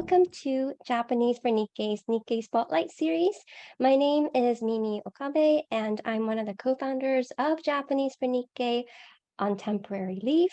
welcome to Japanese for Nikkei's Nikkei Spotlight series. My name is Mimi Okabe, and I'm one of the co-founders of Japanese for Nikkei on temporary leave.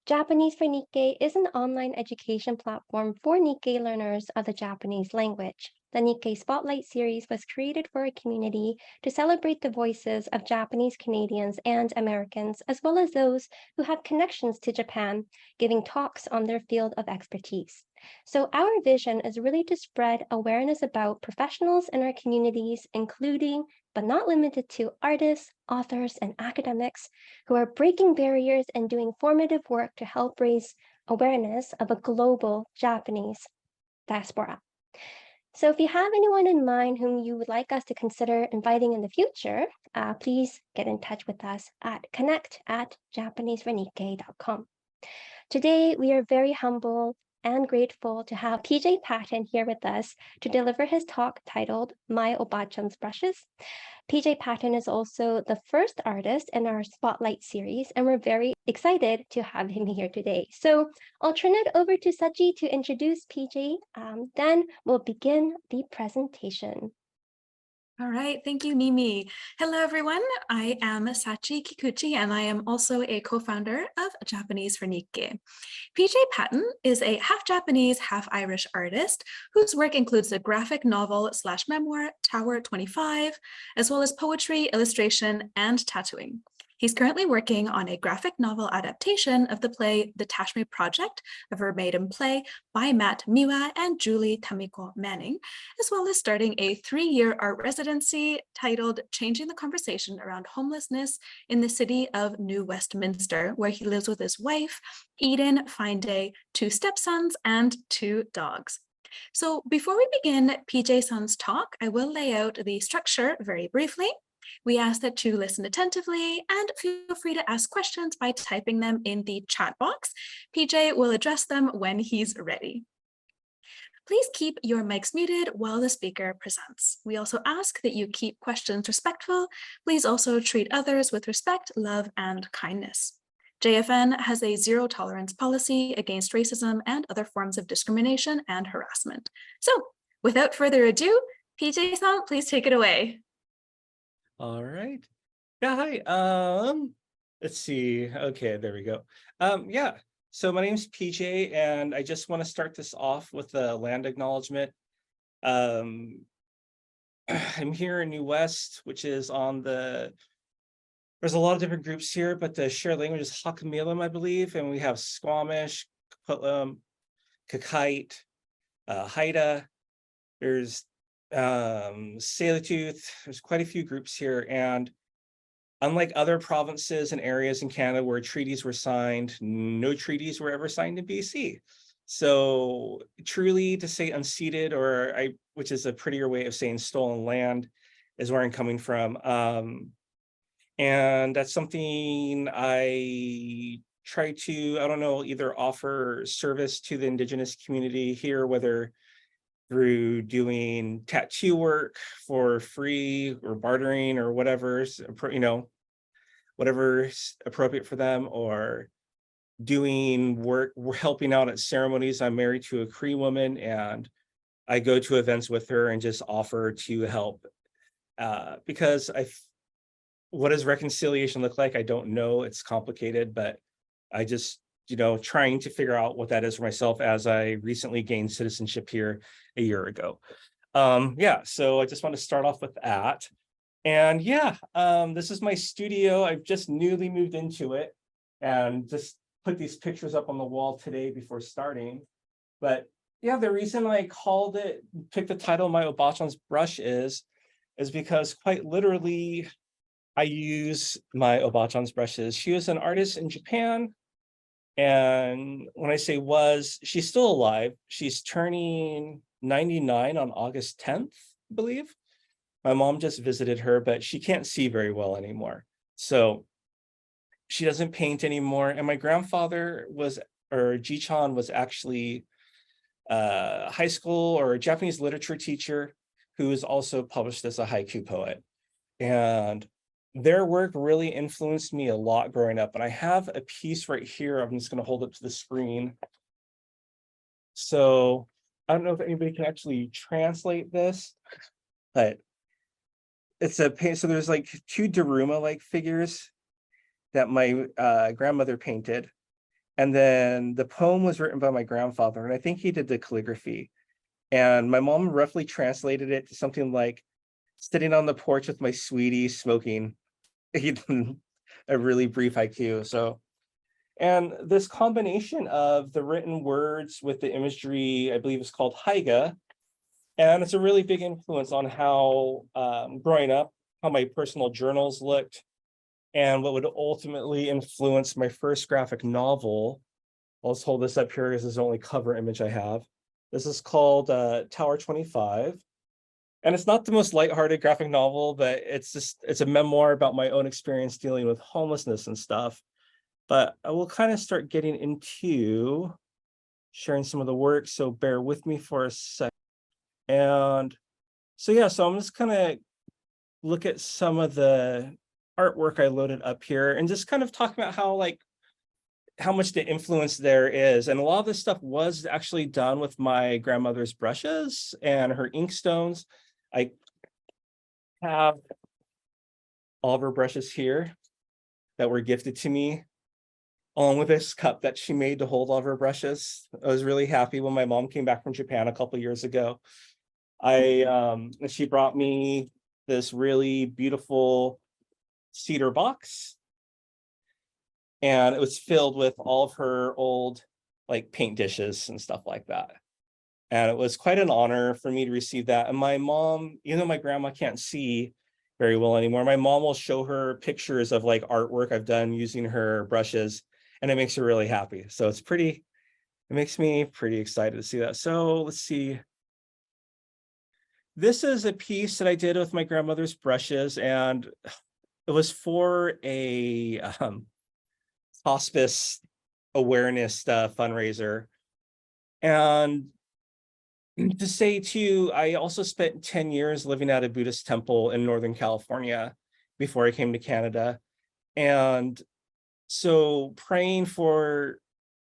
Japanese for Nikkei is an online education platform for Nikkei learners of the Japanese language. The Nikkei Spotlight series was created for a community to celebrate the voices of Japanese Canadians and Americans, as well as those who have connections to Japan, giving talks on their field of expertise. So our vision is really to spread awareness about professionals in our communities, including but not limited to artists, authors, and academics who are breaking barriers and doing formative work to help raise awareness of a global Japanese diaspora. So if you have anyone in mind whom you would like us to consider inviting in the future, please get in touch with us at connect@japanesefornikkei.com. Today, we are very humble and grateful to have PJ Patten here with us to deliver his talk titled My Obāchan's Brushes. PJ Patten is also the first artist in our Spotlight series, and we're very excited to have him here today. So I'll turn it over to Sachi to introduce PJ, then we'll begin the presentation. All right, thank you, Mimi. Hello, everyone. I am Sachi Kikuchi, and I am also a co-founder of Japanese for Nikkei. PJ Patten is a half Japanese, half Irish artist whose work includes the graphic novel / memoir Tower 25, as well as poetry, illustration, and tattooing. He's currently working on a graphic novel adaptation of the play The Tashme Project, a verbatim play by Matt Miwa and Julie Tamiko Manning, as well as starting a 3-year art residency titled Changing the Conversation Around Homelessness in the city of New Westminster, where he lives with his wife, Eden Fine-Day, 2 stepsons, and 2 dogs. So before we begin PJ-san's talk, I will lay out the structure very briefly. We ask that you listen attentively and feel free to ask questions by typing them in the chat box. PJ will address them when he's ready. Please keep your mics muted while the speaker presents. We also ask that you keep questions respectful. Please also treat others with respect, love, and kindness. JFN has a zero tolerance policy against racism and other forms of discrimination and harassment. So without further ado, PJ-san, please take it away. All right. Yeah, hi. Let's see. Okay, there we go. Yeah, so my name's PJ, and I just want to start this off with a land acknowledgement. I'm here in New West, which is on there's a lot of different groups here, but the shared language is Hakamilam, I believe, and we have Squamish, Kaputlam, Kakite, Haida. There's Tsleil-Waututh. There's quite a few groups here, and unlike other provinces and areas in Canada where treaties were signed, no treaties were ever signed in BC. So truly to say unceded, which is a prettier way of saying stolen land, is where I'm coming from. And that's something I try to, I don't know, either offer service to the Indigenous community here, whether through doing tattoo work for free or bartering or whatever's, whatever's appropriate for them, or doing work, helping out at ceremonies. I'm married to a Cree woman, and I go to events with her and just offer to help because what does reconciliation look like? I don't know. It's complicated, but I just, trying to figure out what that is for myself as I recently gained citizenship here a year ago. Yeah, so I just want to start off with that. And yeah, this is my studio. I've just newly moved into it and just put these pictures up on the wall today before starting. But yeah, the reason I picked the title My Obāchan's Brush is because quite literally, I use my Obāchan's brushes. She was an artist in Japan. And when I say she's still alive. She's turning 99 on August 10th, I believe. My mom just visited her, but she can't see very well anymore. So she doesn't paint anymore. And my grandfather Ji-chan was actually a high school or a Japanese literature teacher who was also published as a haiku poet. And their work really influenced me a lot growing up. And I have a piece right here. I'm just going to hold it to the screen. So I don't know if anybody can actually translate this, but it's a paint. So there's like two Daruma-like figures that my grandmother painted. And then the poem was written by my grandfather, and I think he did the calligraphy. And my mom roughly translated it to something like sitting on the porch with my sweetie smoking a really brief haiku. So, and this combination of the written words with the imagery, I believe is called haiga. And it's a really big influence on how, growing up, how my personal journals looked, and what would ultimately influence my first graphic novel. I'll just hold this up here because this is the only cover image I have. This is called Tower 25. And it's not the most lighthearted graphic novel, but it's a memoir about my own experience dealing with homelessness and stuff. But I will kind of start getting into sharing some of the work, so bear with me for a sec. And so yeah, so I'm just gonna look at some of the artwork I loaded up here and just kind of talk about how much the influence there is. And a lot of this stuff was actually done with my grandmother's brushes and her inkstones. I have all of her brushes here that were gifted to me, along with this cup that she made to hold all of her brushes. I was really happy when my mom came back from Japan a couple years ago. She brought me this really beautiful cedar box, and it was filled with all of her old like paint dishes and stuff like that. And it was quite an honor for me to receive that. And my mom, even though my grandma can't see very well anymore, my mom will show her pictures of like artwork I've done using her brushes, and it makes her really happy. So it makes me pretty excited to see that. So let's see. This is a piece that I did with my grandmother's brushes, and it was for a hospice awareness fundraiser. And to say too, I also spent 10 years living at a Buddhist temple in Northern California before I came to Canada. And so praying for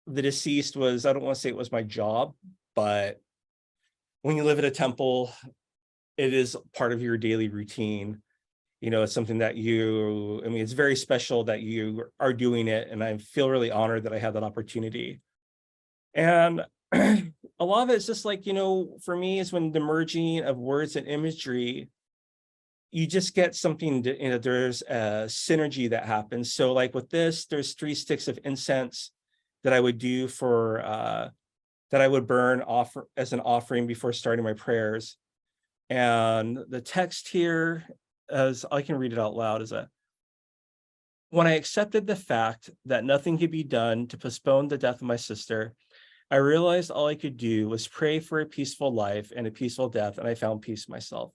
the deceased was, I don't want to say it was my job, but when you live at a temple, it is part of your daily routine. You know, it's something that it's very special that you are doing it. And I feel really honored that I had that opportunity. And a lot of it's just like, for me, is when the merging of words and imagery, you just get something, there's a synergy that happens. So like with this, there's 3 sticks of incense that I would do that I would burn as an offering before starting my prayers. And the text here, as I can read it out loud, is when I accepted the fact that nothing could be done to postpone the death of my sister, I realized all I could do was pray for a peaceful life and a peaceful death, and I found peace myself.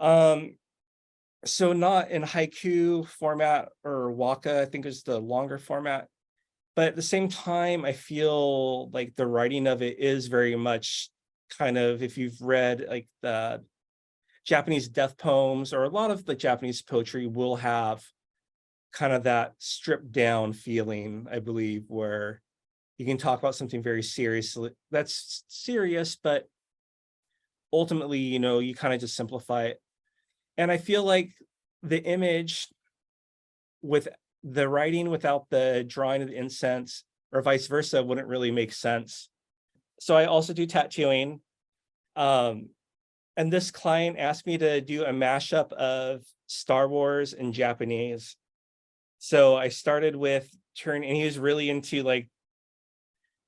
So not in haiku format or waka, I think is the longer format, but at the same time, I feel like the writing of it is very much kind of, if you've read like the Japanese death poems, or a lot of the Japanese poetry will have kind of that stripped down feeling, I believe, where you can talk about something very that's serious, but ultimately, you kind of just simplify it. And I feel like the image with the writing without the drawing of the incense, or vice versa, wouldn't really make sense. So I also do tattooing. And this client asked me to do a mashup of Star Wars and Japanese. So I started with and he was really into like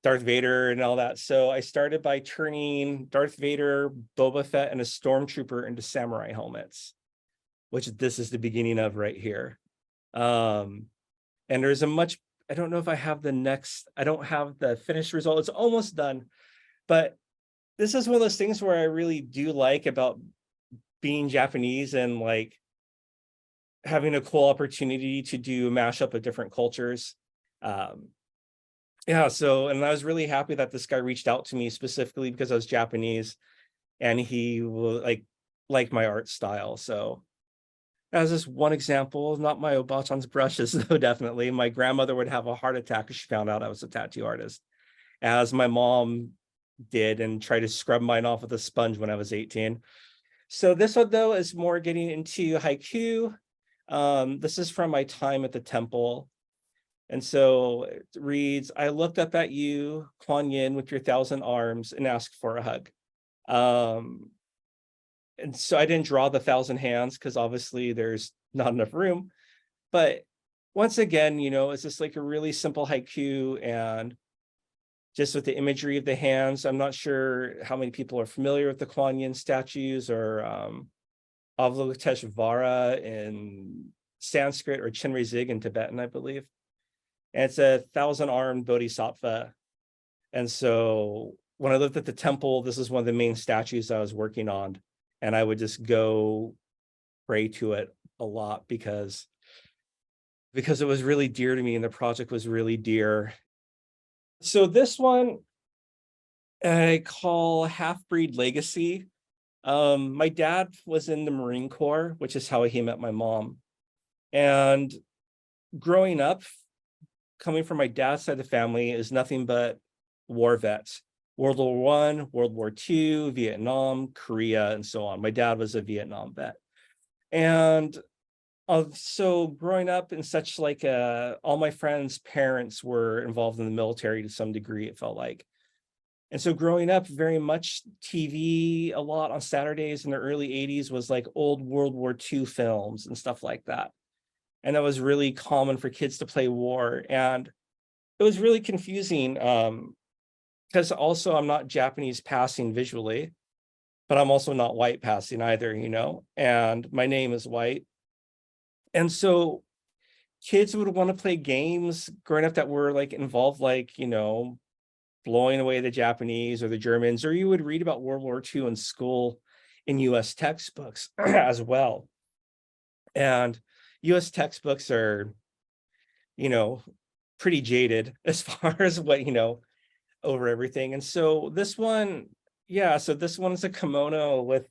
Darth Vader and all that. So I started by turning Darth Vader, Boba Fett, and a stormtrooper into samurai helmets, which this is the beginning of right here. And there's I don't know if I have I don't have the finished result. It's almost done, but this is one of those things where I really do like about being Japanese and like having a cool opportunity to do a mashup of different cultures. Yeah, so, and I was really happy that this guy reached out to me specifically because I was Japanese and he will like my art style. So as just one example, not my Obāchan's brushes, though, definitely. My grandmother would have a heart attack if she found out I was a tattoo artist, as my mom did and tried to scrub mine off with a sponge when I was 18. So this one though is more getting into haiku. This is from my time at the temple. And so it reads, I looked up at you, Kuan Yin, with your 1,000 arms and asked for a hug. And so I didn't draw the 1,000 hands because obviously there's not enough room. But once again, it's just like a really simple haiku, and just with the imagery of the hands. I'm not sure how many people are familiar with the Kuan Yin statues, or Avalokiteshvara in Sanskrit, or Chenrezig in Tibetan, I believe. And it's a 1,000-armed bodhisattva. And so when I lived at the temple, this is one of the main statues I was working on. And I would just go pray to it a lot because it was really dear to me and the project was really dear. So this one I call Half-Breed Legacy. My dad was in the Marine Corps, which is how he met my mom. And growing up, coming from my dad's side of the family, is nothing but war vets. World War I, World War II, Vietnam, Korea, and so on. My dad was a Vietnam vet. And so growing up in such like all my friends' parents were involved in the military to some degree, it felt like. And so growing up, very much TV a lot on Saturdays in the early 80s was like old World War II films and stuff like that. And that was really common for kids to play war. And it was really confusing because also I'm not Japanese passing visually, but I'm also not white passing either, and my name is white. And so kids would want to play games growing up that were like involved, like, blowing away the Japanese or the Germans, or you would read about World War II in school in US textbooks as well. And US textbooks are, pretty jaded as far as what, over everything. And so this one, this one is a kimono with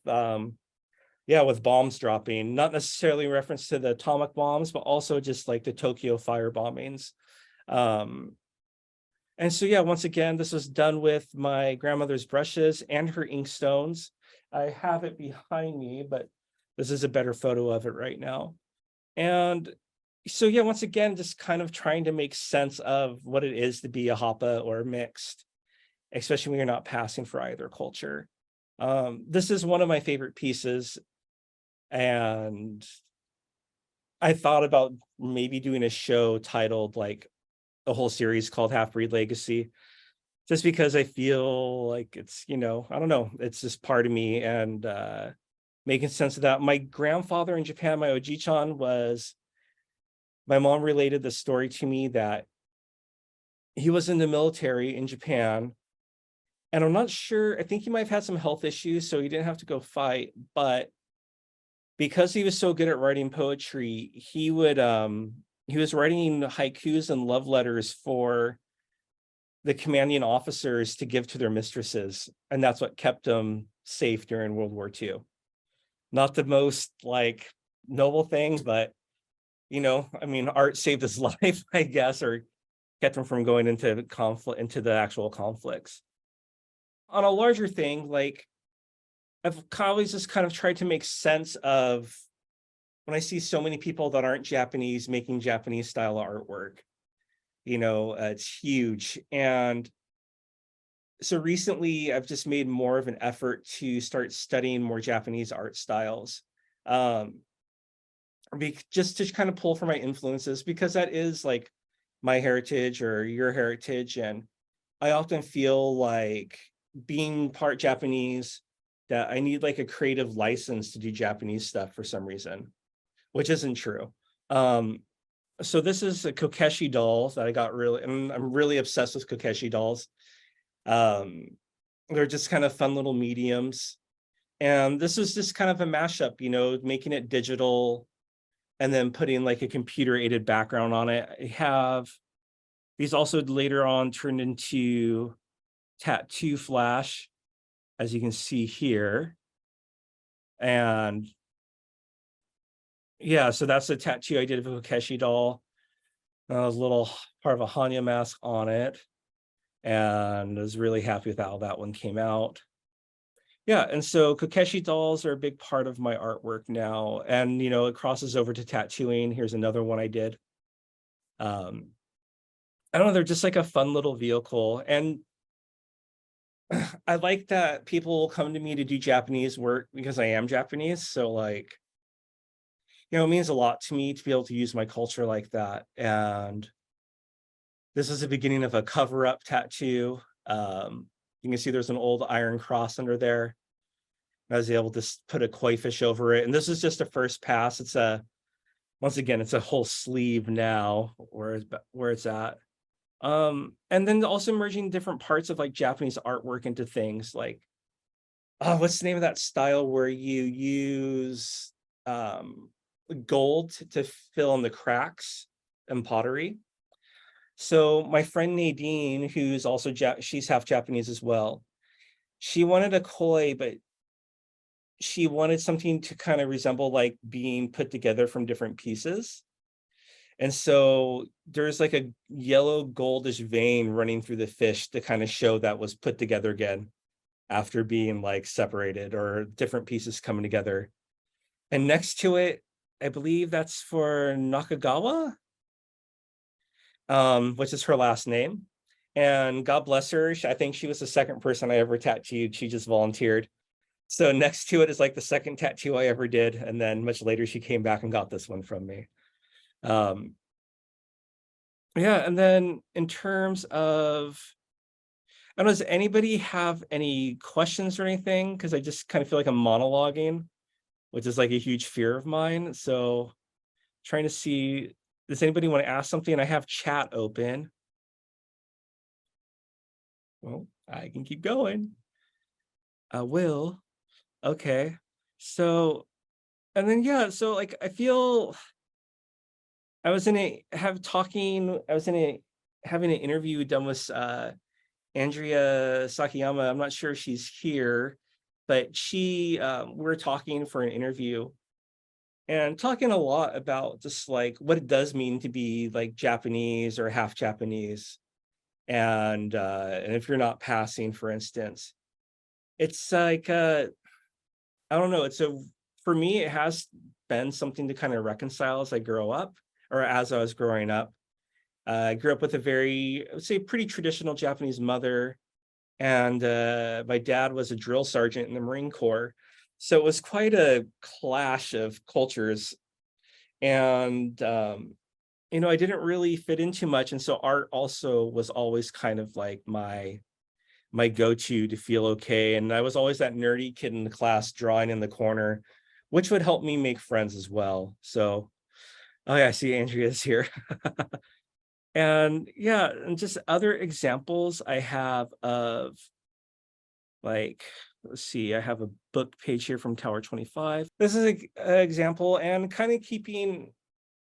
with bombs dropping, not necessarily in reference to the atomic bombs, but also just like the Tokyo fire bombings. And so, once again, this was done with my grandmother's brushes and her ink stones. I have it behind me, but this is a better photo of it right now. And so, once again, just kind of trying to make sense of what it is to be a Hapa or mixed, especially when you're not passing for either culture. This is one of my favorite pieces. And I thought about maybe doing a show titled like a whole series called Half-Breed Legacy, just because I feel like it's, I don't know, it's just part of me, and making sense of that. My grandfather in Japan, my Obāchan, my mom related the story to me that he was in the military in Japan, and I'm not sure, I think he might have had some health issues, so he didn't have to go fight, but because he was so good at writing poetry, he was writing haikus and love letters for the commanding officers to give to their mistresses. And that's what kept him safe during World War II. Not the most like noble thing, but art saved his life, I guess, or kept him from going into conflict, into the actual conflicts. On a larger thing, like I've always just kind of tried to make sense of when I see so many people that aren't Japanese making Japanese style artwork. It's huge. And so recently I've just made more of an effort to start studying more Japanese art styles. Just to kind of pull from my influences, because that is like my heritage or your heritage. And I often feel like being part Japanese, that I need like a creative license to do Japanese stuff for some reason, which isn't true. So this is a Kokeshi doll that I got and I'm really obsessed with Kokeshi dolls. They're just kind of fun little mediums. And this is just kind of a mashup, making it digital and then putting like a computer aided background on it. I have these also later on turned into tattoo flash, as you can see here. And so that's a tattoo I did of a Kokeshi doll. There's a little part of a Hanya mask on it. and I was really happy with how that one came out. Yeah, and so Kokeshi dolls are a big part of my artwork now, and it crosses over to tattooing. Here's another one I did. Um, I don't know, they're just like a fun little vehicle, and I like that people come to me to do Japanese work because I am Japanese. So like, it means a lot to me to be able to use my culture like that. And this is the beginning of a cover-up tattoo. You can see there's an old iron cross under there. I was able to put a koi fish over it. And this is just a first pass. Once again, it's a whole sleeve now where it's at. And then also merging different parts of like Japanese artwork into things like, what's the name of that style where you use gold to fill in the cracks in pottery? So my friend Nadine, who's also she's half Japanese as well, she wanted a koi, but she wanted something to kind of resemble like being put together from different pieces. And so there's like a yellow goldish vein running through the fish to kind of show that was put together again after being like separated or different pieces coming together. And next to it, I believe that's for Nakagawa, which is her last name. And God bless her. I think she was the second person I ever tattooed. She just volunteered. So next to it is like the second tattoo I ever did. And then much later, she came back and got this one from me. Yeah, and then in terms of, I don't know, does anybody have any questions or anything? Because I just kind of feel like I'm monologuing, which is like a huge fear of mine. So trying to see, does anybody want to ask something? I have chat open. Well, I can keep going. I will. Okay. So, and then, yeah, so like, I feel I was having an interview done with Andrea Sakayama. I'm not sure if she's here, but we were talking for an interview and talking a lot about just like what it does mean to be like Japanese or half Japanese. And if you're not passing, for instance, it's like, I don't know. For me, it has been something to kind of reconcile as I grow up or as I was growing up. I grew up with a very, I would say, pretty traditional Japanese mother. And my dad was a drill sergeant in the Marine Corps. So it was quite a clash of cultures. And, I didn't really fit into much. And so art also was always kind of like my go-to to feel okay. And I was always that nerdy kid in the class drawing in the corner, which would help me make friends as well. So, oh yeah, I see Andrea's here. And yeah, and just other examples I have of like, let's see, I have a book page here from Tower 25. This is an example, and kind of keeping,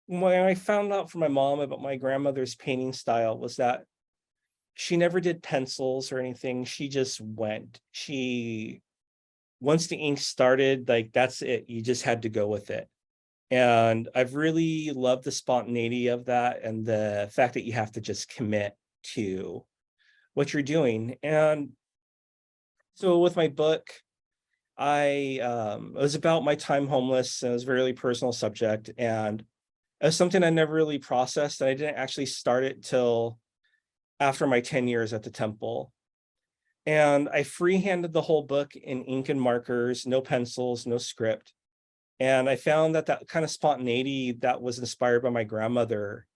when I found out from my mom about my grandmother's painting style was that she never did pencils or anything. She just went. Once the ink started, like that's it. You just had to go with it. And I've really loved the spontaneity of that and the fact that you have to just commit to what you're doing. And so with my book, it was about my time homeless, and it was a very personal subject. And it was something I never really processed. And I didn't actually start it till after my 10 years at the temple. And I freehanded the whole book in ink and markers, no pencils, no script. And I found that kind of spontaneity that was inspired by my grandmother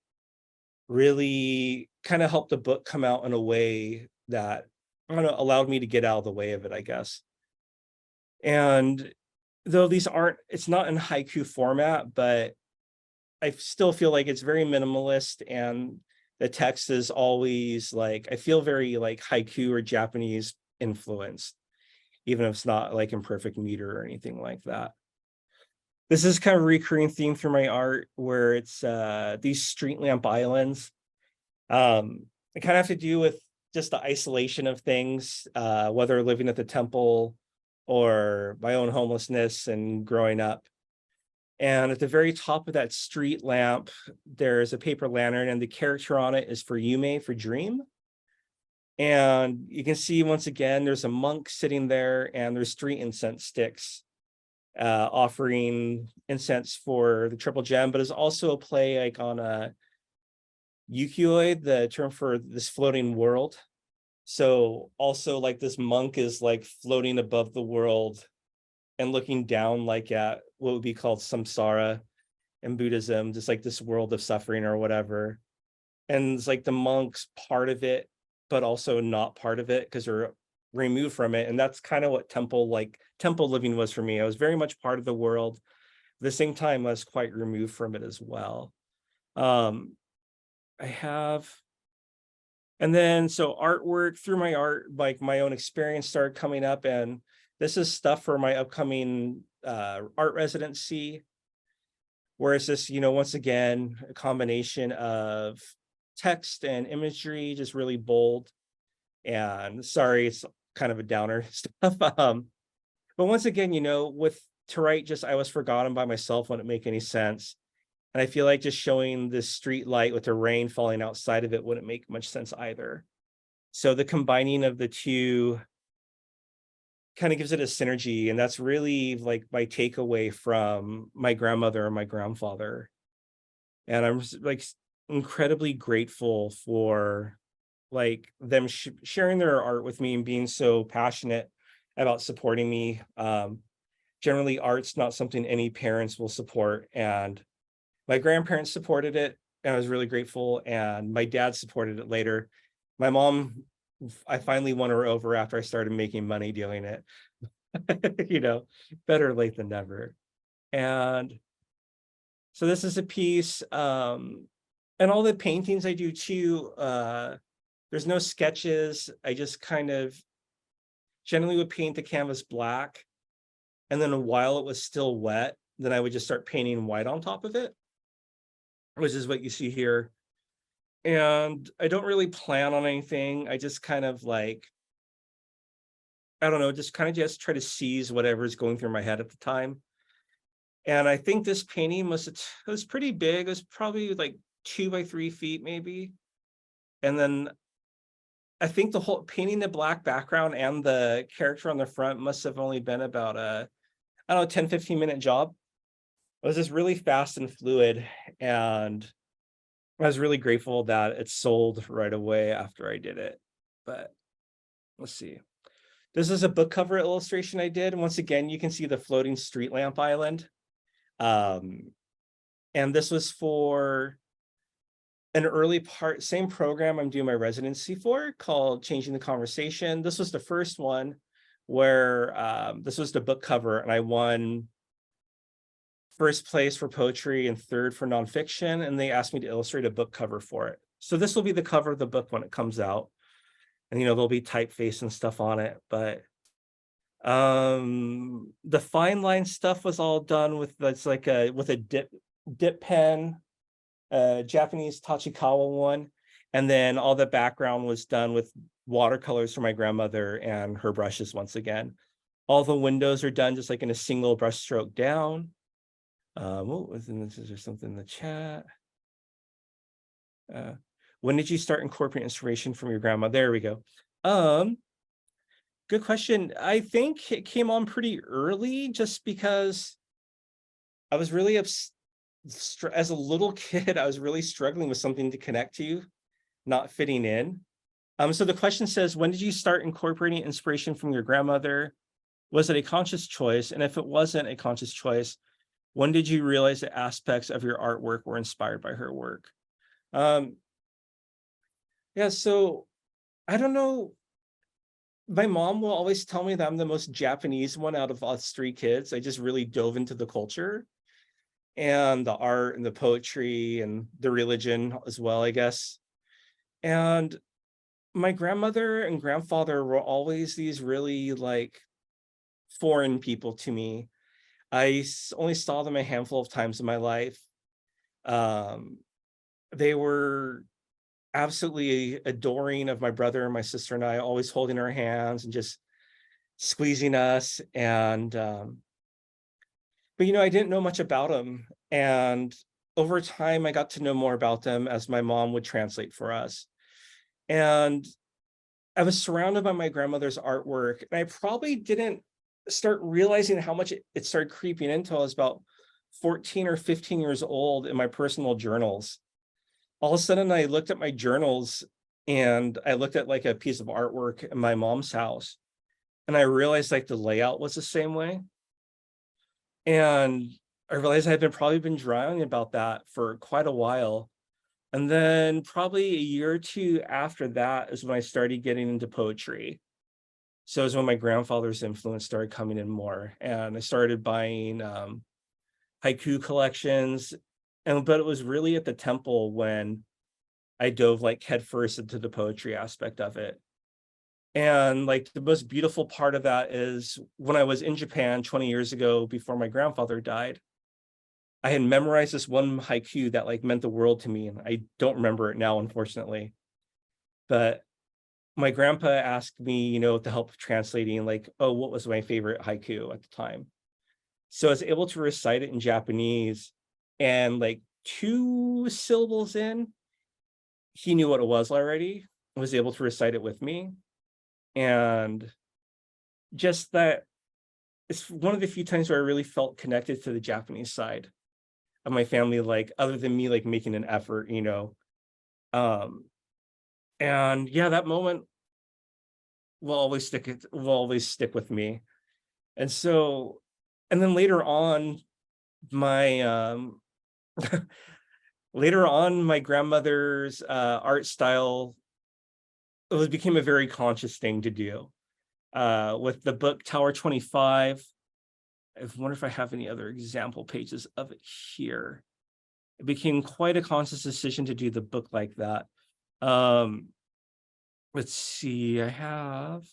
really kind of helped the book come out in a way that, I don't know, allowed me to get out of the way of it, I guess. And though it's not in haiku format, but I still feel like it's very minimalist, and the text is always like, I feel very like haiku or Japanese influenced, even if it's not like in perfect meter or anything like that. This is kind of a recurring theme through my art, where it's these street lamp islands. It kind of have to do with just the isolation of things, whether living at the temple or my own homelessness and growing up. And at the very top of that street lamp, there's a paper lantern, and the character on it is for Yume, for dream. And you can see once again, there's a monk sitting there and there's 3 incense sticks offering incense for the triple gem, but it's also a play like on a ukiyo, the term for this floating world. So also like this monk is like floating above the world and looking down like at what would be called samsara in Buddhism, just like this world of suffering or whatever. And it's like the monk's part of it, but also not part of it because they're removed from it. And that's kind of what temple living was for me. I was very much part of the world. At the same time, I was quite removed from it as well. I have, and then so artwork through my art, like my own experience started coming up, and this is stuff for my upcoming art residency. Where it's just, once again, a combination of text and imagery, just really bold. And sorry, it's kind of a downer stuff. But once again, to write just I was forgotten by myself wouldn't make any sense. And I feel like just showing this street light with the rain falling outside of it wouldn't make much sense either. So the combining of the two kind of gives it a synergy. And that's really like my takeaway from my grandmother and my grandfather. And I'm like incredibly grateful for like them sharing their art with me and being so passionate about supporting me. Generally, art's not something any parents will support. And my grandparents supported it, and I was really grateful. And my dad supported it later. My mom, I finally won her over after I started making money doing it. Better late than never. And so this is a piece, and all the paintings I do too, there's no sketches. I just kind of generally would paint the canvas black. And then while it was still wet, then I would just start painting white on top of it, which is what you see here. And I don't really plan on anything. I just kind of like, I don't know, just kind of just try to seize whatever's going through my head at the time. And I think this painting it was pretty big. It was probably like 2 by 3 feet maybe. And then I think the whole painting the black background and the character on the front must have only been about a, I don't know, 10, 15-minute job. It was just really fast and fluid. And I was really grateful that it sold right away after I did it. But let's see. This is a book cover illustration I did. Once again, you can see the floating street lamp island. And this was for an early part, same program I'm doing my residency for called Changing the Conversation. This was the first one where this was the book cover, and I won first place for poetry and third for nonfiction, and they asked me to illustrate a book cover for it. So this will be the cover of the book when it comes out. And there'll be typeface and stuff on it, but the fine line stuff was all done with with a dip pen, Japanese Tachikawa one, and then all the background was done with watercolors from my grandmother and her brushes once again. All the windows are done just like in a single brush stroke down. What was in this? Is there something in the chat? When did you start incorporating inspiration from your grandma? There we go. Good question. I think it came on pretty early just because I was really as a little kid, I was really struggling with something to connect to, not fitting in. So the question says, when did you start incorporating inspiration from your grandmother? Was it a conscious choice? And if it wasn't a conscious choice, when did you realize that aspects of your artwork were inspired by her work? Yeah, so I don't know. My mom will always tell me that I'm the most Japanese one out of us 3 kids. I just really dove into the culture and the art and the poetry and the religion as well, I guess. And my grandmother and grandfather were always these really like foreign people to me. I only saw them a handful of times in my life. They were absolutely adoring of my brother and my sister and I, always holding our hands and just squeezing us. And but I didn't know much about them, and over time I got to know more about them as my mom would translate for us. And I was surrounded by my grandmother's artwork, and I probably didn't start realizing how much it started creeping in until I was about 14 or 15 years old in my personal journals. All of a sudden, I looked at my journals and I looked at like a piece of artwork in my mom's house, and I realized like the layout was the same way. And I realized I had probably been drawing about that for quite a while. And then probably a year or two after that is when I started getting into poetry. So it was when my grandfather's influence started coming in more, and I started buying haiku collections. But it was really at the temple when I dove like headfirst into the poetry aspect of it. And like the most beautiful part of that is when I was in Japan 20 years ago before my grandfather died, I had memorized this one haiku that like meant the world to me. And I don't remember it now, unfortunately. But my grandpa asked me, to help translating, like, oh, what was my favorite haiku at the time? So I was able to recite it in Japanese, and like 2 syllables in, he knew what it was already, and was able to recite it with me. And just that, it's one of the few times where I really felt connected to the Japanese side of my family, like other than me like making an effort. Um, and yeah, that moment will always stick with me. And so, and then later on, my my grandmother's art style, became a very conscious thing to do. With the book Tower 25, I wonder if I have any other example pages of it here. It became quite a conscious decision to do the book like that. Let's see, I have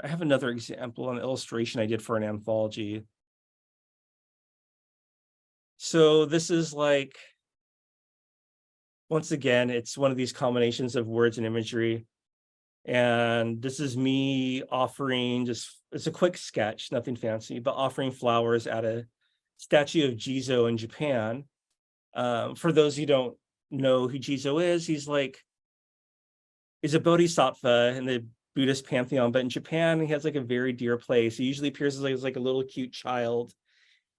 another example, an illustration I did for an anthology. So this is like, once again, it's one of these combinations of words and imagery. And this is me offering, it's a quick sketch, nothing fancy, but offering flowers at a statue of Jizo in Japan. For those who don't know who Jizo is, he's a bodhisattva in the Buddhist pantheon, but in Japan, he has like a very dear place. He usually appears as like a little cute child,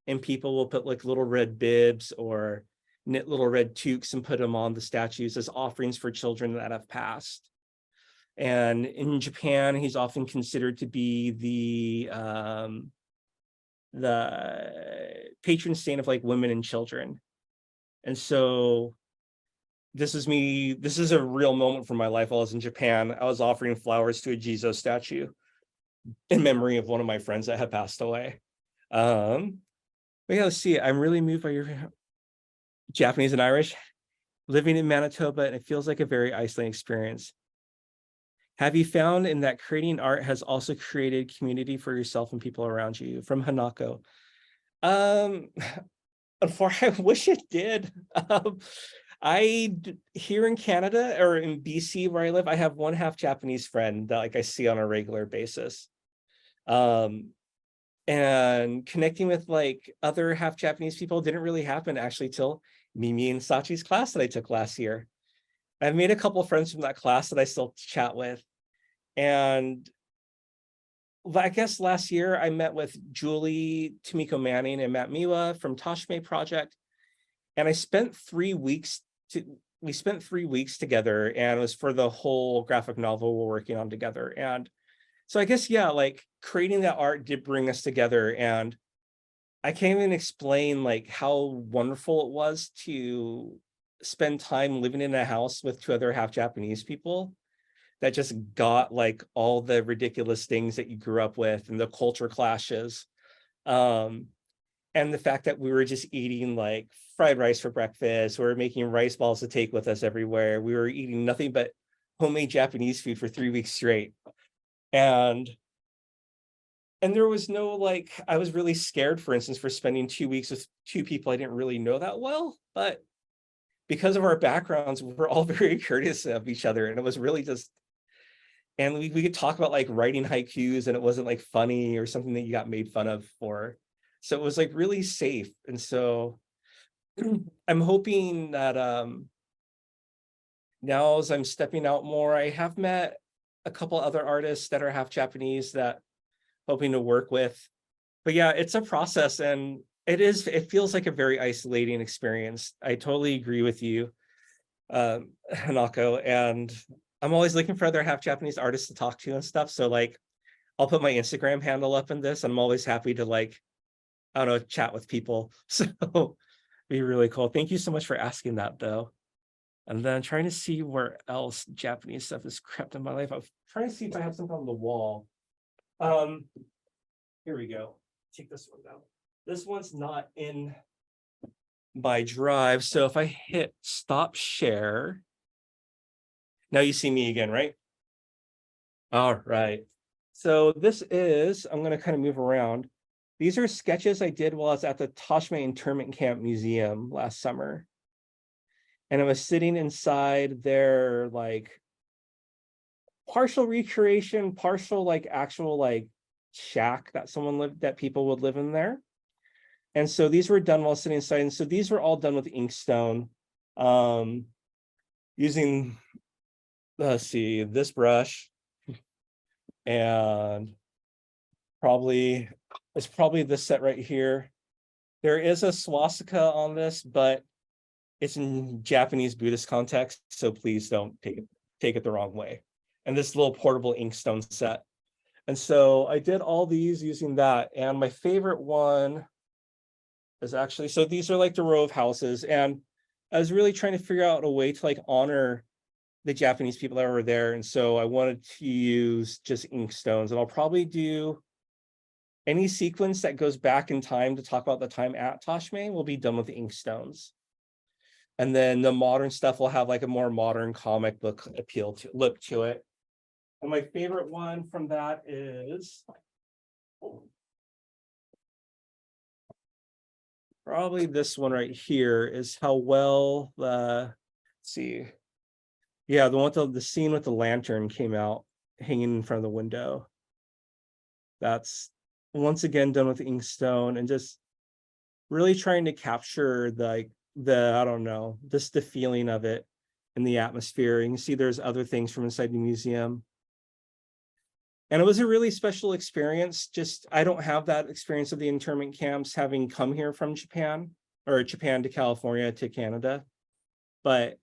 and people will put like little red bibs or knit little red toques and put them on the statues as offerings for children that have passed. And in Japan, he's often considered to be the patron saint of like women and children. And so this is a real moment from my life. While I was in Japan, I was offering flowers to a Jizo statue in memory of one of my friends that had passed away. But yeah, let's see. I'm really moved by your Japanese and Irish. Living in Manitoba, and it feels like a very isolating experience. Have you found in that creating art has also created community for yourself and people around you? From Hanako. Unfortunately, I wish it did. Here in Canada or in BC where I live, I have one half Japanese friend that like I see on a regular basis. And connecting with like other half Japanese people didn't really happen actually till Mimi and Sachi's class that I took last year. I've made a couple of friends from that class that I still chat with. And I guess last year I met with Julie, Tomiko Manning, and Matt Miwa from Toshime Project. And we spent 3 weeks together, and it was for the whole graphic novel we're working on together. And so I guess, yeah, like creating that art did bring us together. And I can't even explain like how wonderful it was to spend time living in a house with 2 other half Japanese people that just got like all the ridiculous things that you grew up with and the culture clashes. And the fact that we were just eating like fried rice for breakfast, we were making rice balls to take with us everywhere. We were eating nothing but homemade Japanese food for 3 weeks straight. And there was no like, I was really scared, for instance, for spending 2 weeks with 2 people I didn't really know that well, but because of our backgrounds, we're all very courteous of each other. And it was really just, and we could talk about like writing haikus, and it wasn't like funny or something that you got made fun of for. So it was like really safe. And so I'm hoping that now as I'm stepping out more, I have met a couple other artists that are half Japanese that hoping to work with. But yeah, it's a process, and it feels like a very isolating experience. I totally agree with you, Hanako, and I'm always looking for other half Japanese artists to talk to and stuff. So like, I'll put my Instagram handle up in this. I'm always happy to like, I don't know, chat with people. So be really cool. Thank you so much for asking that though. And then trying to see where else Japanese stuff has crept in my life. I'm trying to see if I have something on the wall. Here we go. Take this one down. This one's not in my drive. So if I hit stop share, now you see me again, right? All right. So this is, I'm going to kind of move around. These are sketches I did while I was at the Toshime Internment Camp Museum last summer. And I was sitting inside their like partial recreation, partial like actual like shack that someone lived, that people would live in there. And so these were done while sitting inside. And so these were all done with inkstone, using, let's see, this brush, and it's probably this set right here. There is a swastika on this, but it's in Japanese Buddhist context, so please don't take it the wrong way. And this little portable inkstone set. And so I did all these using that. And my favorite one is actually, so these are like the row of houses. And I was really trying to figure out a way to like honor the Japanese people that were there. And so I wanted to use just inkstones. And I'll probably do any sequence that goes back in time to talk about the time at Toshime will be done with inkstones. And then the modern stuff will have like a more modern comic book look to it. And my favorite one from that is probably this one right here, is how well let's see. Yeah, the one with the scene with the lantern came out hanging in front of the window. That's once again done with inkstone and just really trying to capture the I don't know, just the feeling of it in the atmosphere. You can see there's other things from inside the museum. And it was a really special experience. Just, I don't have that experience of the internment camps having come here from Japan, or Japan to California to Canada. But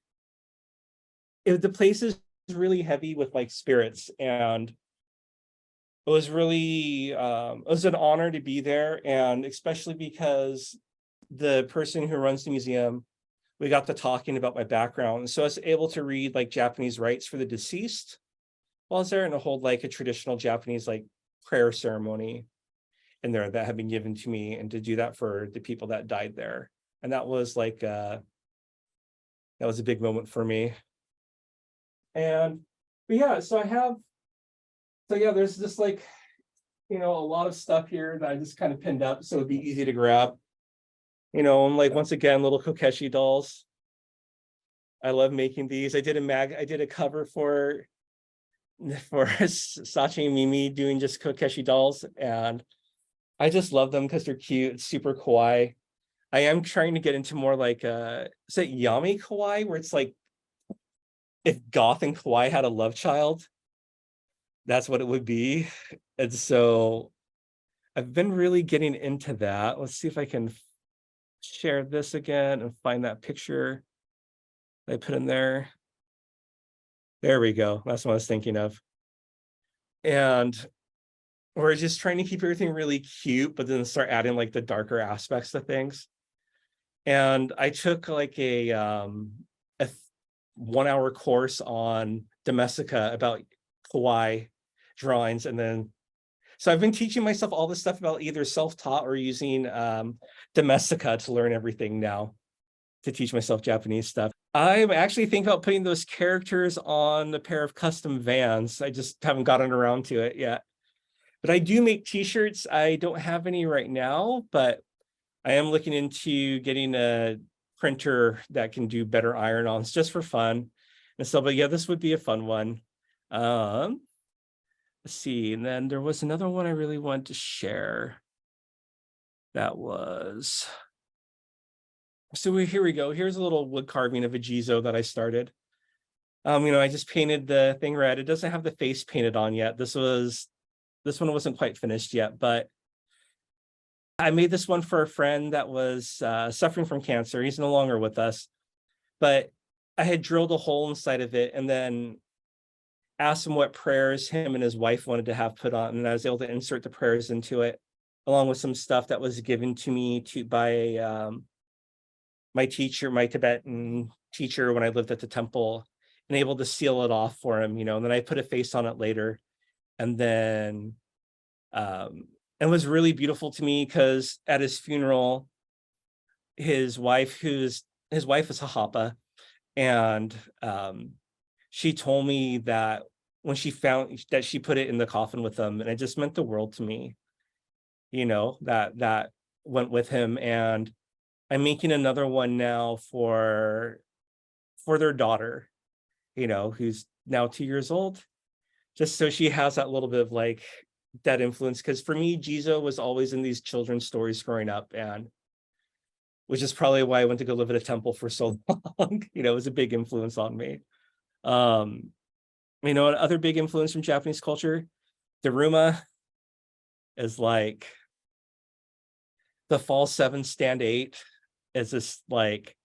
the place is really heavy with like spirits, and it was really, it was an honor to be there. And especially because the person who runs the museum, we got to talking about my background. And so I was able to read like Japanese rites for the deceased while I was there, and to hold like a traditional Japanese like prayer ceremony in there that had been given to me, and to do that for the people that died there. And that was like, that was a big moment for me. And, but yeah, so yeah, there's just like, you know, a lot of stuff here that I just kind of pinned up so it'd be easy to grab. You know, and like, once again, little Kokeshi dolls. I love making these. I did a cover for Sachi and Mimi doing just Kokeshi dolls, and I just love them because they're cute. It's super kawaii. I am trying to get into more like is it Yami kawaii, where it's like if goth and kawaii had a love child, that's what it would be. And so I've been really getting into that. Let's see if I can share this again and find that picture I put in there. There we go. That's what I was thinking of. And we're just trying to keep everything really cute, but then start adding like the darker aspects to things. And I took like a 1-hour course on Domestika about kawaii drawings. And then, so I've been teaching myself all this stuff about either self-taught or using Domestika to learn everything now, to teach myself Japanese stuff. I'm actually thinking about putting those characters on a pair of custom Vans. I just haven't gotten around to it yet. But I do make t-shirts. I don't have any right now, but I am looking into getting a printer that can do better iron-ons just for fun and stuff. But yeah, this would be a fun one. Let's see. And then there was another one I really wanted to share. That was, so here we go. Here's a little wood carving of a Jizo that I started. I just painted the thing red. It doesn't have the face painted on yet. This one wasn't quite finished yet, but I made this one for a friend that was suffering from cancer. He's no longer with us, but I had drilled a hole inside of it and then asked him what prayers him and his wife wanted to have put on, and I was able to insert the prayers into it, along with some stuff that was given to me by my teacher, my Tibetan teacher, when I lived at the temple, and able to seal it off for him, and then I put a face on it later. And then it was really beautiful to me because at his funeral, his wife is a Hapa, and she told me that when she found that she put it in the coffin with him, and it just meant the world to me, that went with him. And I'm making another one now for their daughter, who's now 2 years old, just so she has that little bit of like that influence. Because for me, Jizo was always in these children's stories growing up, and which is probably why I went to go live at a temple for so long. It was a big influence on me. Another big influence from Japanese culture, Daruma is like the fall 7 stand 8 is this like,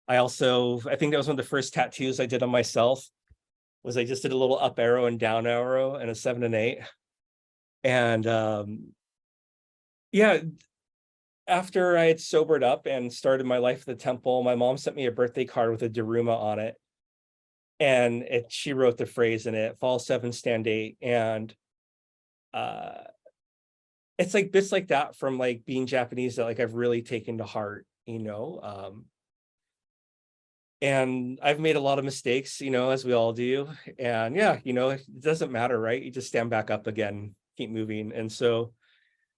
I think that was one of the first tattoos I did on myself, was I just did a little up arrow and down arrow and a 7 and 8. And yeah, after I had sobered up and started my life at the temple, my mom sent me a birthday card with a Daruma on it. And she wrote the phrase in it, fall 7, stand 8. And it's like bits like that from like being Japanese that like I've really taken to heart, and I've made a lot of mistakes, as we all do. And yeah, it doesn't matter, right? You just stand back up again, keep moving. And so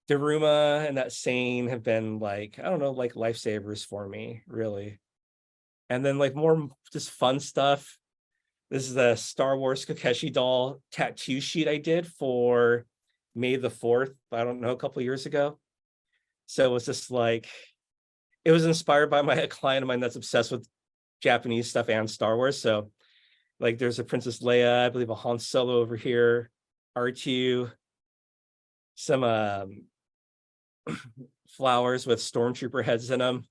Daruma and that saying have been like, I don't know, like lifesavers for me, really. And then like more just fun stuff. This is a Star Wars Kokeshi doll tattoo sheet I did for May the 4th, I don't know, a couple of years ago. So it was just like, it was inspired by a client of mine that's obsessed with Japanese stuff and Star Wars. So like there's a Princess Leia, I believe a Han Solo over here, R2, some flowers with stormtrooper heads in them.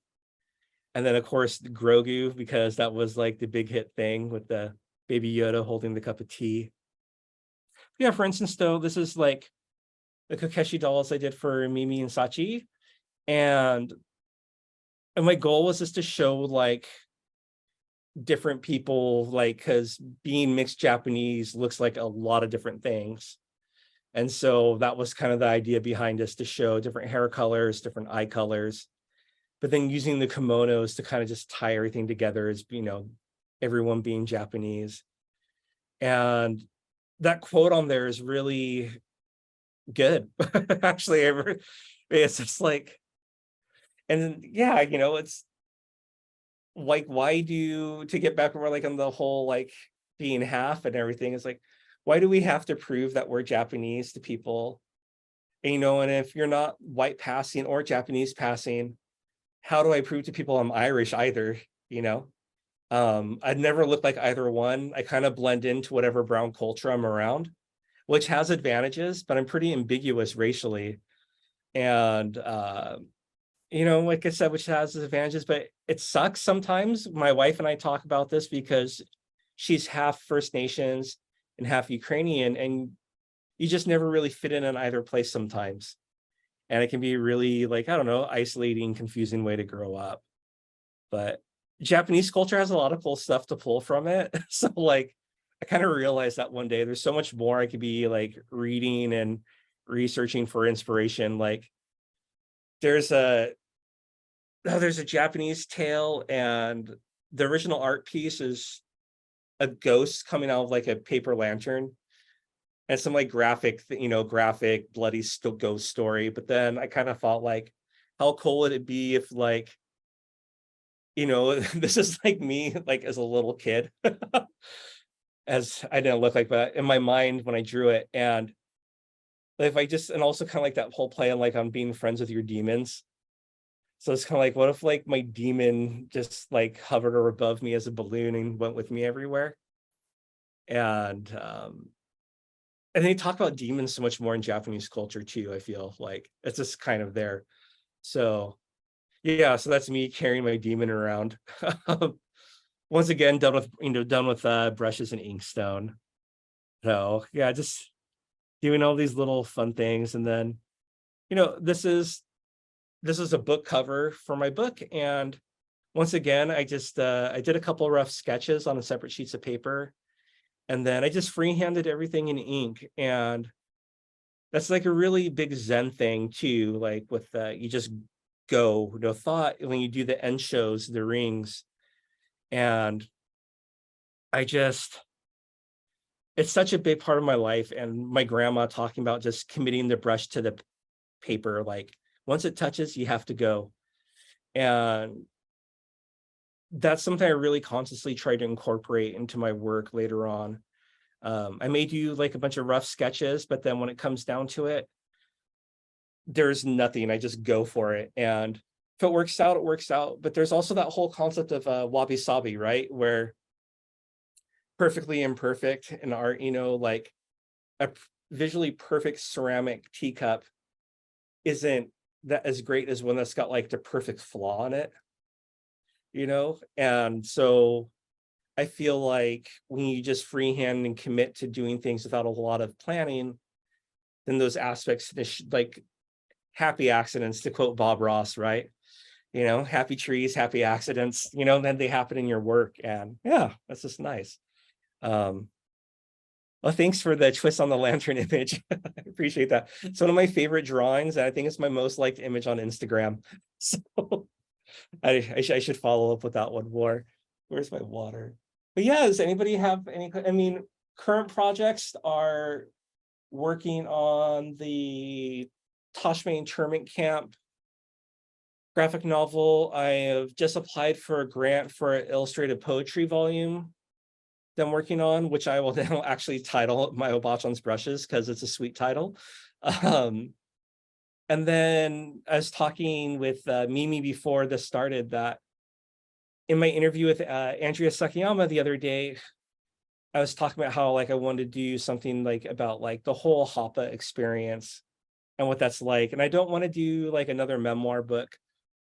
And then of course Grogu, because that was like the big hit thing with the Baby Yoda holding the cup of tea. Yeah, for instance, though, this is like the Kokeshi dolls I did for Mimi and Sachi. And my goal was just to show like different people, like, because being mixed Japanese looks like a lot of different things. And so that was kind of the idea behind us, to show different hair colors, different eye colors, but then using the kimonos to kind of just tie everything together as, everyone being Japanese. And that quote on there is really good. Actually, it's just like, and yeah, it's like, to get back over like on the whole like being half and everything, is like, why do we have to prove that we're Japanese to people? And, and if you're not white passing or Japanese passing, how do I prove to people I'm Irish either? I'd never look like either one. I kind of blend into whatever brown culture I'm around, which has advantages, but I'm pretty ambiguous racially. And like I said, which has advantages, but it sucks sometimes. My wife and I talk about this because she's half First Nations and half Ukrainian, and you just never really fit in either place sometimes. And it can be really like, I don't know, isolating, confusing way to grow up. But Japanese culture has a lot of cool stuff to pull from it. So like, I kind of realized that one day there's so much more I could be like reading and researching for inspiration. Like there's a Japanese tale, and the original art piece is a ghost coming out of like a paper lantern, and some like graphic bloody ghost story. But then I kind of thought like, how cool would it be if like, this is like me, like as a little kid, as I didn't look like, but in my mind when I drew it. And if I just, and also kind of like that whole play on like on being friends with your demons. So it's kind of like, what if like my demon just like hovered or above me as a balloon and went with me everywhere? And they talk about demons so much more in Japanese culture too. I feel like it's just kind of there. So yeah, so that's me carrying my demon around. Once again, done with brushes and inkstone. So yeah, just doing all these little fun things. And then, this is a book cover for my book. And once again, I did a couple of rough sketches on separate sheets of paper. And then I just freehanded everything in ink. And that's like a really big Zen thing too. Like with you just go, no thought when you do the end shows, the rings. And I just, it's such a big part of my life. And my grandma talking about just committing the brush to the paper, like once it touches, you have to go. And that's something I really consciously try to incorporate into my work later on. I may do like a bunch of rough sketches, but then when it comes down to it, there's nothing. I just go for it. And if it works out, it works out. But there's also that whole concept of wabi sabi, right? Where perfectly imperfect in art, like a visually perfect ceramic teacup isn't that as great as one that's got like the perfect flaw in it, And so I feel like when you just freehand and commit to doing things without a lot of planning, then those aspects, like happy accidents, to quote Bob Ross, right? Happy trees, happy accidents, and then they happen in your work. And yeah, that's just nice. Well, thanks for the twist on the lantern image. I appreciate that. It's one of my favorite drawings, and I think it's my most liked image on Instagram. So I should follow up with that one more. Where's my water? But yeah, does anybody have any? I mean, current projects are working on the Toshme internment camp graphic novel. I have just applied for a grant for an illustrated poetry volume that I'm working on, which I will now actually title my Obāchan's Brushes because it's a sweet title. And then I was talking with Mimi before this started that in my interview with Andrea Sakayama the other day, I was talking about how like I wanted to do something like about like the whole Hapa experience and what that's like. And I don't want to do like another memoir book,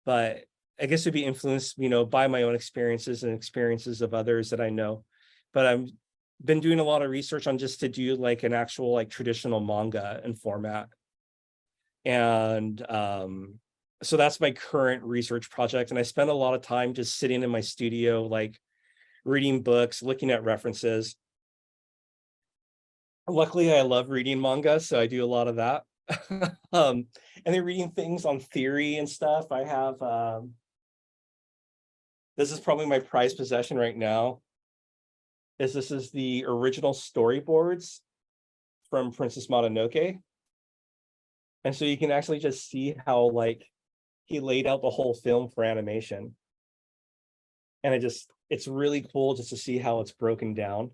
but I guess it'd be influenced, by my own experiences and experiences of others that I know. But I've been doing a lot of research on just to do like an actual like traditional manga and format. And so that's my current research project. And I spend a lot of time just sitting in my studio, like reading books, looking at references. Luckily, I love reading manga, so I do a lot of that. And then reading things on theory and stuff. I have, this is probably my prized possession right now. This is the original storyboards from Princess Mononoke. And so you can actually just see how like he laid out the whole film for animation. And it's really cool just to see how it's broken down.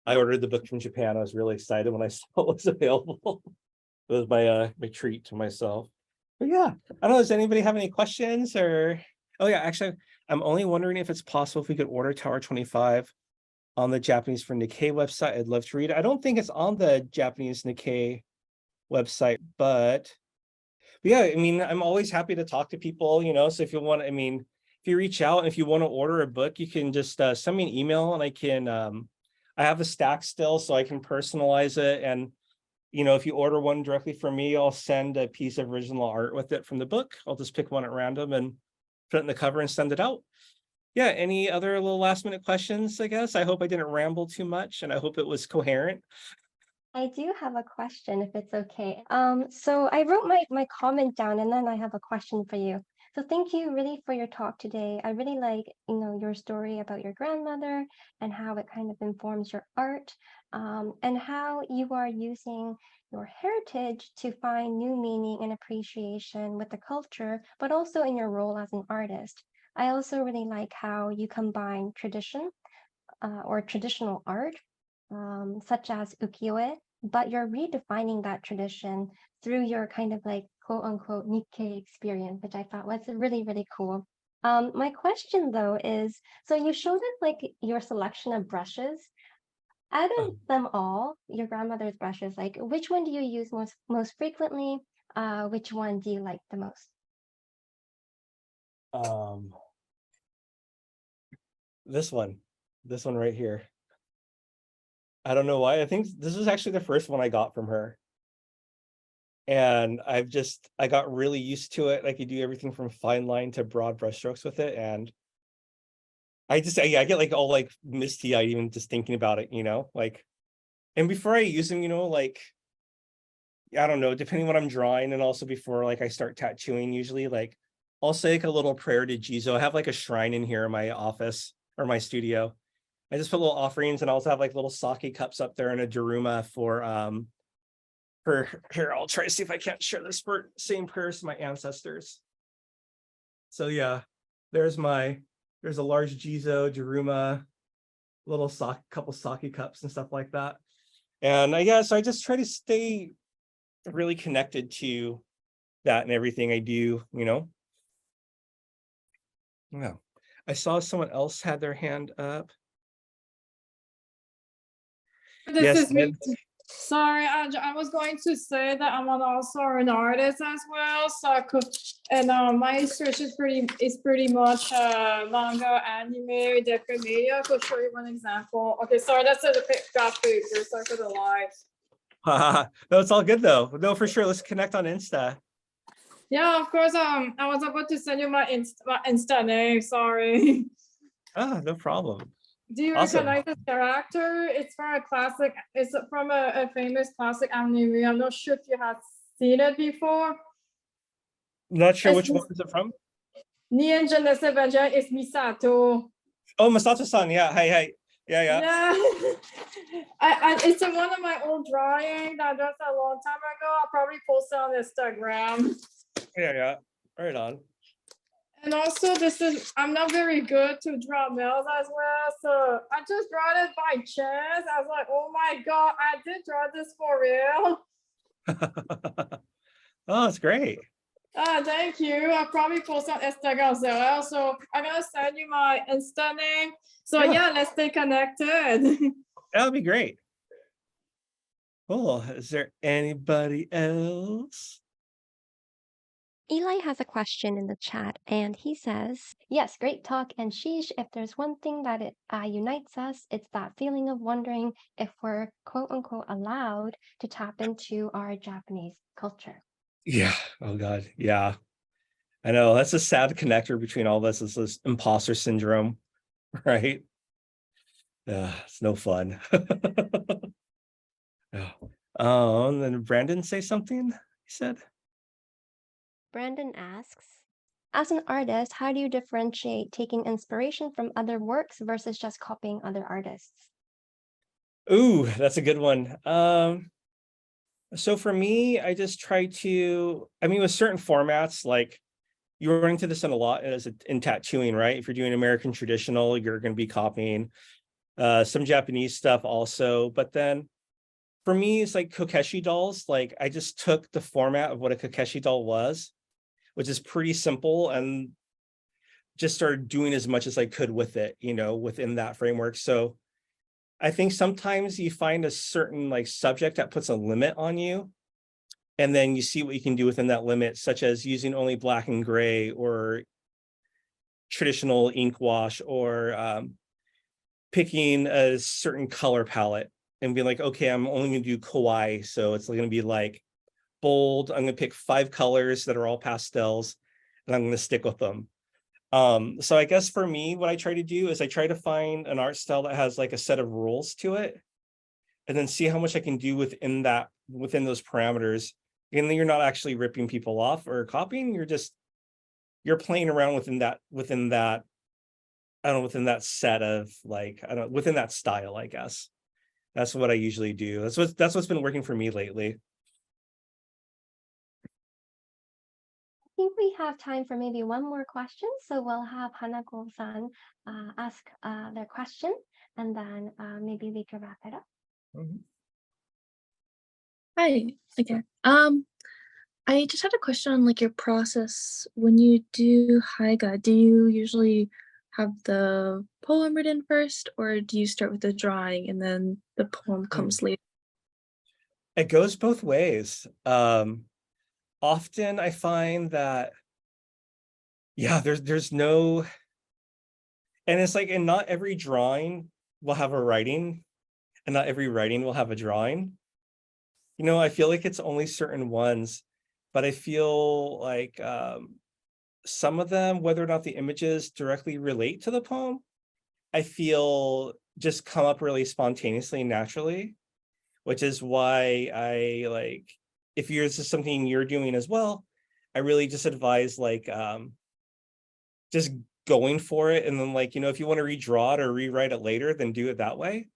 I ordered the book from Japan. I was really excited when I saw it was available. It was my treat to myself. But yeah, I don't know, does anybody have any questions or, oh yeah, actually, I'm only wondering if it's possible if we could order Tower 25 on the Japanese for Nikkei website. I'd love to read it. I don't think it's on the Japanese Nikkei website, but yeah, I mean, I'm always happy to talk to people, so if you want, I mean, if you reach out and if you want to order a book, you can just send me an email and I can, I have a stack still, so I can personalize it. And, if you order one directly from me, I'll send a piece of original art with it from the book. I'll just pick one at random and put it in the cover and send it out. Yeah, any other little last minute questions, I guess? I hope I didn't ramble too much and I hope it was coherent. I do have a question if it's okay. So I wrote my comment down and then I have a question for you. So thank you really for your talk today. I really like, your story about your grandmother and how it kind of informs your art, and how you are using your heritage to find new meaning and appreciation with the culture, but also in your role as an artist. I also really like how you combine tradition or traditional art, such as ukiyo-e, but you're redefining that tradition through your kind of like quote unquote Nikkei experience, which I thought was really, really cool. My question though is, so you showed us like your selection of brushes. Out of them all, your grandmother's brushes, like which one do you use most frequently? Which one do you like the most? This one right here. I don't know why. I think this is actually the first one I got from her. And I got really used to it. I could do everything from fine line to broad brush strokes with it. And I get like all like misty eyed even just thinking about it, like, and before I use them, like, I don't know, depending what I'm drawing, and also before like I start tattooing, usually like I'll say like a little prayer to Jizo. I have like a shrine in here in my office or my studio. I just put little offerings, and I also have like little sake cups up there and a daruma for here. I'll try to see if I can't share this for same prayers to my ancestors. So yeah, there's a large Jizo, daruma, little couple sake cups and stuff like that. And I guess I just try to stay really connected to that and everything I do, Yeah. I saw someone else had their hand up. This is me. Sorry, I was going to say that I'm also an artist as well. So I could, and my research is pretty much manga, anime, different media. I could show you one example. Okay, sorry, that's a graph paper. Sorry for the live. No, it's all good though. No, for sure. Let's connect on Insta. Yeah, of course. I was about to send you my Insta name. Sorry. No problem. Do you recognize this character? It's from a classic. It's from a famous classic anime. I'm not sure if you have seen it before. Not sure which one is it from. Neon Genesis Avenger is Misato. Oh, Masato-san. Yeah. Hi. Yeah. It's in one of my old drawings that I did a long time ago. I'll probably post it on Instagram. Yeah. Right on. And also, I'm not very good to draw males as well. So I just draw it by chance. I was like, oh my God, I did draw this for real. Oh, it's great. Thank you. I'll probably post on Instagram as well. So I'm going to send you my Insta name. So yeah, let's stay connected. That would be great. Cool. Is there anybody else? Eli has a question in the chat, and he says, yes, great talk, and sheesh, if there's one thing that unites us, it's that feeling of wondering if we're quote-unquote allowed to tap into our Japanese culture. Yeah. Oh God. Yeah. I know. That's a sad connector between all this, is this imposter syndrome, right? Yeah, it's no fun. Yeah. And then Brandon say something, he said. Brandon asks, as an artist, how do you differentiate taking inspiration from other works versus just copying other artists? Ooh, that's a good one. So for me, I just try to, with certain formats, like you run into this in a lot in tattooing, right? If you're doing American traditional, you're going to be copying some Japanese stuff also. But then for me, it's like Kokeshi dolls. Like I just took the format of what a Kokeshi doll was, which is pretty simple, and just started doing as much as I could with it, within that framework. So I think sometimes you find a certain like subject that puts a limit on you, and then you see what you can do within that limit, such as using only black and gray or traditional ink wash, or picking a certain color palette and being like, okay, I'm only going to do kawaii. So it's going to be like bold. I'm going to pick 5 colors that are all pastels, and I'm going to stick with them. So I guess for me, what I try to do is I try to find an art style that has like a set of rules to it, and then see how much I can do within those parameters. And then you're not actually ripping people off or copying. You're playing around within that within that set of within that style, I guess. That's what I usually do. That's what's been working for me lately. I think we have time for maybe one more question, so we'll have Hanako-san ask their question, and then maybe we can wrap it up. Mm-hmm. Hi. Okay. I just had a question on like your process when you do haiga. Do you usually have the poem written first, or do you start with the drawing and then the poem comes later? It goes both ways. Often I find that, yeah, there's no, and it's like, and not every drawing will have a writing, and not every writing will have a drawing. You know, I feel like it's only certain ones, but I feel like some of them, whether or not the images directly relate to the poem, I feel just come up really spontaneously and naturally, which is why I like, if this is something you're doing as well, I really just advise like just going for it. And then like, you know, if you want to redraw it or rewrite it later, then do it that way.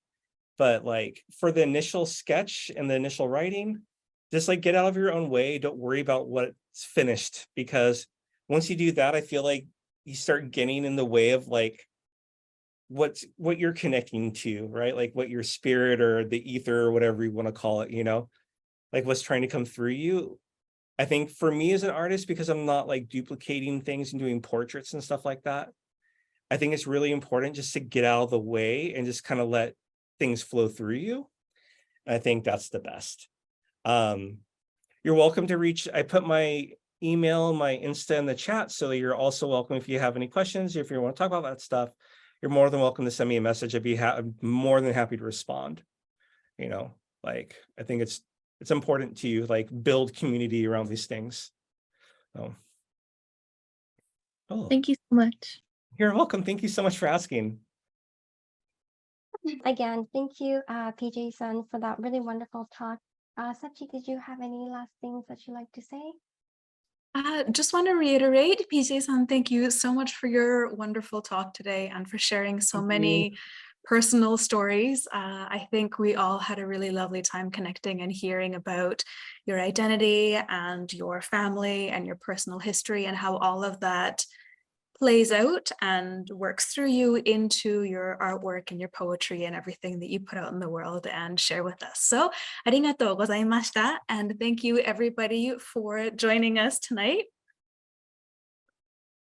But like for the initial sketch and the initial writing, just like get out of your own way. Don't worry about what's finished, because once you do that, I feel like you start getting in the way of like what you're connecting to, right? Like what your spirit or the ether or whatever you want to call it, you know, like what's trying to come through you. I think for me as an artist, because I'm not like duplicating things and doing portraits and stuff like that, I think it's really important just to get out of the way and just kind of let things flow through you. And I think that's the best. You're welcome to I put my email, my Insta in the chat, so you're also welcome if you have any questions, if you want to talk about that stuff, you're more than welcome to send me a message. I'm more than happy to respond. You know, like I think it's important to like build community around these things. Oh, Thank you so much. You're welcome. Thank you so much for asking. Again, thank you, PJ-san, for that really wonderful talk. Sachi, did you have any last things that you'd like to say? Just want to reiterate, PJ-san, thank you so much for your wonderful talk today and for sharing so many personal stories. I think we all had a really lovely time connecting and hearing about your identity and your family and your personal history and how all of that plays out and works through you into your artwork and your poetry and everything that you put out in the world and share with us. So, arigatou gozaimashita, and thank you everybody for joining us tonight.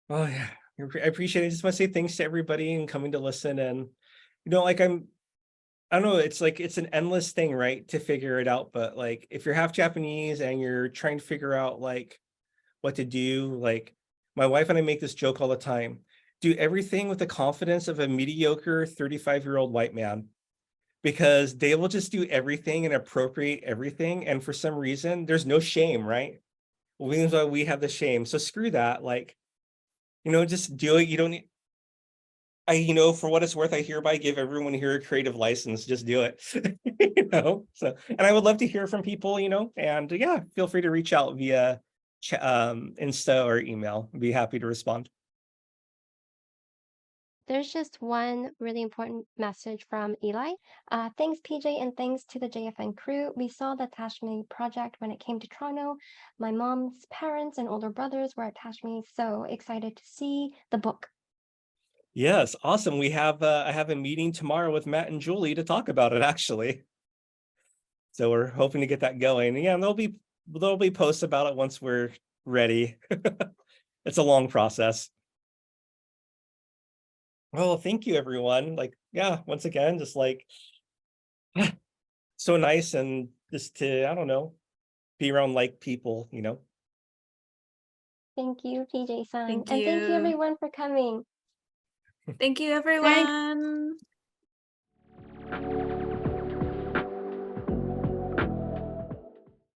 Oh yeah, I appreciate it. I just want to say thanks to everybody and coming to listen. And you know, like I don't know, it's like it's an endless thing, right, to figure it out. But like if you're half Japanese and you're trying to figure out like what to do, like my wife and I make this joke all the time: do everything with the confidence of a mediocre 35-year-old white man, because they will just do everything and appropriate everything. And for some reason, there's no shame, right? Well, means why we have the shame. So screw that. Like, you know, just do it. You don't need, you know, for what it's worth, I hereby give everyone here a creative license. Just do it, you know? So, and I would love to hear from people, you know, and yeah, feel free to reach out via Insta or email. I'd be happy to respond. There's just one really important message from Eli. Thanks, PJ, and thanks to the JFN crew. We saw the Tashmi project when it came to Toronto. My mom's parents and older brothers were at Tashmi, so excited to see the book. Yes, awesome. We have I have a meeting tomorrow with Matt and Julie to talk about it, actually. So we're hoping to get that going. And yeah, there'll be posts about it once we're ready. It's a long process. Well, thank you, everyone. Like, yeah, once again, just like so nice, and just to, I don't know, be around like people, you know. Thank you, PJ-san. Thank And thank you, you. everyone, for coming. Thank you, everyone.